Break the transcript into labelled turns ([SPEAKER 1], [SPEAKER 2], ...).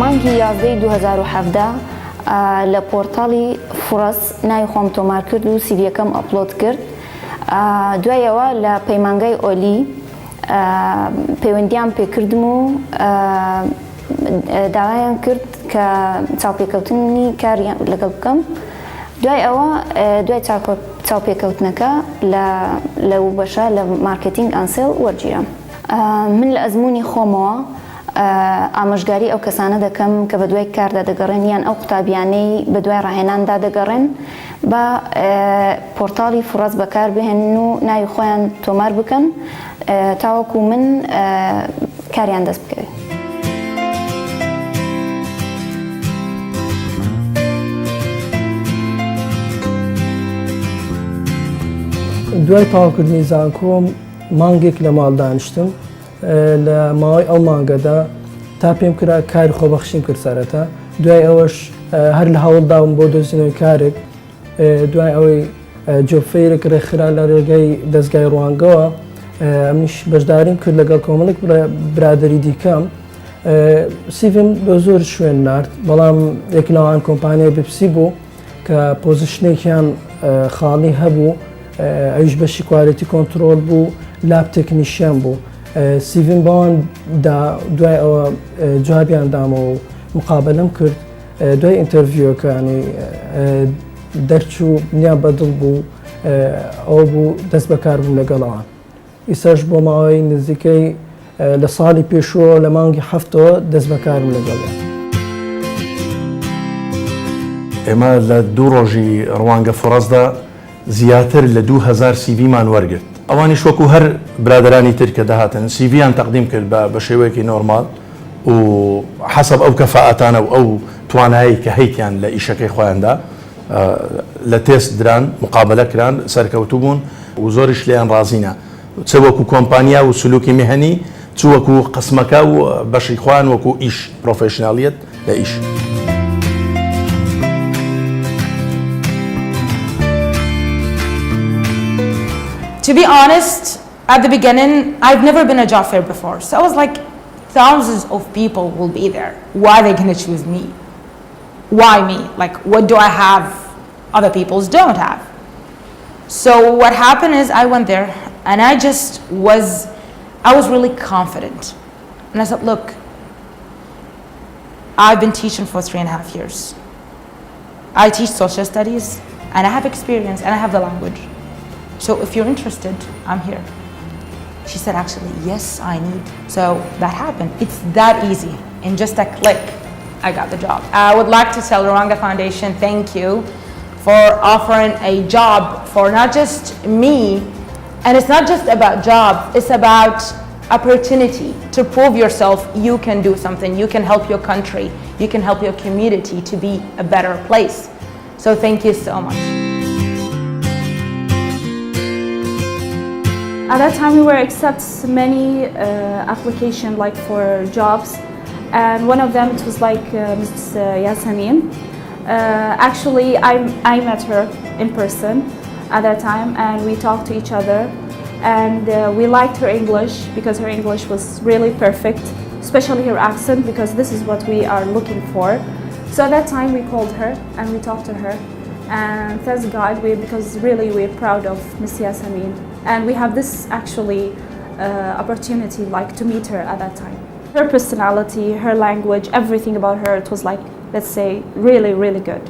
[SPEAKER 1] مانگی 11 2017 لە پۆرتاڵی فرەس ناوی خۆم تۆمار کرد و سیڤیەکەم ئەپلۆد کرد. دوایەوە لە پەیمانگای ئۆلی پەیوەندیان پێکردم و داوایان کرد کە چاوپێکەوتنی کاریان لەگەڵ بکەم. دوای ئەوە دوای چاوپێکەوتنەکە لە بەشە لە مارکتینگ ئەنسێڵ وەرگیرم. من لە ئەزمموی خۆمەوە ئامۆژگاری ئەو کەسانە دەکەم کە بە دوای کاردا دەگەڕێن یان ئەو قوتابیانەی بە دوای ڕاهێناندا دەگەڕێن بە پۆرتاڵی فرەس بەکاربهێنن و ناوی خۆیان تۆمار بکەن تاوەکو من کاریان دەست بکەوێت.
[SPEAKER 2] دوای تاواکردنی زانکۆم مانگێک لە ماڵ دانیشتم. لە ماوەی ئەو مانگەدا تا پێم کرا کاری خۆبەخشیم کرد سەرەتا. دوای ئەوەش هەر لە هەوڵداوم بۆ دۆزینەوەی کارێک. دوای ئەوەی جۆفەیرێک ڕێکخرا لە ڕێگەی دەستگای ڕوانگەوە ئەمیش بەشداریم کرد لەگەڵ کۆمەڵێک برادری دیکەم. سیڤم بە زۆر شوێن نارد، بەڵام یەکلاوان کۆمپانیای بپسی بوو کە پۆزیشنێکیان خاڵی هەبوو، ئەویش بەشی کوالیتی کۆنترۆل بوو، لاب تەکنیشیان بوو. سیڤم بەواندا دوای ئەوە جوابیان دامە و مقابلەم کرد. دوای ئینتەرویوەکانی دەرچوو نیان بەدڵ بوو، ئەو بوو دەست بەکار بووم لەگەڵەوان. ئیساش بۆ ماوەی نزیکەی لە ساڵی پێشووە لە مانگی هەفتەوە دەست بەکارم لەگەڵە.
[SPEAKER 3] ئێمە لە دوو ڕۆژی ڕوانگە فرەسدا زیاتر لە 2000 سیڤیمان وەرگرت. ئەوانیش وەکو هەر برادرانی تر کە دەهاتن سیڤیان تەقدیم کرد بە شێوەیەکی نۆرمال و حەسەب ئەو کەفاءەتانە و ئەو توانایی کە هەیتیان لە ئیشەکەی خۆیاندا لە تێست دران مقابلە کران سەرکەوتوو بوون و زۆریش لێیان ڕازینە، چ وەکو کۆمپانیا و سلوکی میهنی چ وەکو قسمەکە و بەشی خوان وەکو ئیش پرۆفێشنالیەت لە ئیش.
[SPEAKER 4] To be honest, at the beginning, I've never been a job fair before. So I was like, thousands of people will be there. Why are they going to choose me? Why me? Like, what do I have other people don't have? So what happened is I went there and I was really confident. And I said, look, I've been teaching for 3.5 years. I teach social studies and I have experience and I have the language. So if you're interested, I'm here. She said, actually, yes, I need. So that happened. It's that easy. In just a click, I got the job. I would like to tell Rwanga Foundation thank you for offering a job for not just me. And it's not just about job. It's about opportunity to prove yourself. You can do something. You can help your country. You can help your community to be a better place. So thank you so much.
[SPEAKER 5] At that time, we were accepted many applications like for jobs, and one of them it was like Ms. Yasamin. Actually, I met her in person at that time, and we talked to each other, and we liked her English because her English was really perfect, especially her accent, because this is what we are looking for. So at that time, we called her and we talked to her. And thank God, because really we're proud of Ms. Yasamin. And we have this actually opportunity like to meet her at that time. Her personality, her language, everything about her, it was like, let's say, really, really good.